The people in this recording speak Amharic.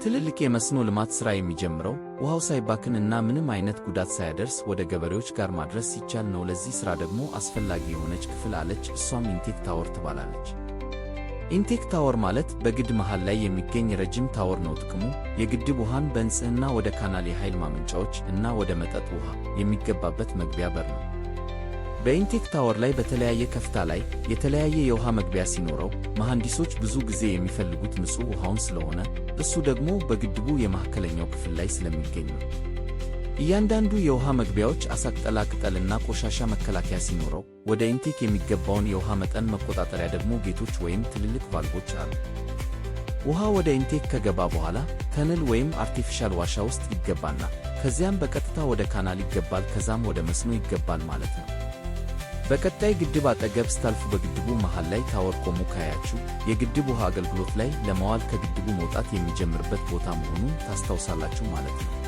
ትልልቅ የመስኖ ልማት ሥራ የሚጀምረው ውሃው ሳይባክን እና ምንም አይነት ጉዳት ሳያደርስ ወደ ገበሬዎች ጋር ማድረስ ሲቻል ነው። ለዚህ ሥራ ደግሞ አስፈላጊ የሆነች ክፍል አለች፣ እሷም ኢንቴክ ታወር ትባላለች። ኢንቴክ ታወር ማለት በግድብ መሃል ላይ የሚገኝ ረጅም ታወር ነው። ጥቅሙ የግድብ ውሃን በንጽህና ወደ ካናል፣ የኃይል ማመንጫዎች እና ወደ መጠጥ ውሃ የሚገባበት መግቢያ በር ነው። በኢንቴክ ታወር ላይ በተለያየ ከፍታ ላይ የተለያየ የውሃ መግቢያ ሲኖረው መሐንዲሶች ብዙ ጊዜ የሚፈልጉት ንጹሕ ውሃውን ስለሆነ እሱ ደግሞ በግድቡ የመካከለኛው ክፍል ላይ ስለሚገኝ ነው። እያንዳንዱ የውሃ መግቢያዎች አሳ ቅጠላ ቅጠልና ቆሻሻ መከላከያ ሲኖረው ወደ ኢንቴክ የሚገባውን የውሃ መጠን መቆጣጠሪያ ደግሞ ጌቶች ወይም ትልልቅ ቫልቮች አሉ። ውሃ ወደ ኢንቴክ ከገባ በኋላ ተነል ወይም አርቲፊሻል ዋሻ ውስጥ ይገባና ከዚያም በቀጥታ ወደ ካናል ይገባል፣ ከዛም ወደ መስኖ ይገባል ማለት ነው። በቀጣይ ግድብ አጠገብ ስታልፉ በግድቡ መሃል ላይ ታወር ቆሞ ካያችሁ የግድብ ውሃ አገልግሎት ላይ ለማዋል ከግድቡ መውጣት የሚጀምርበት ቦታ መሆኑን ታስታውሳላችሁ ማለት ነው።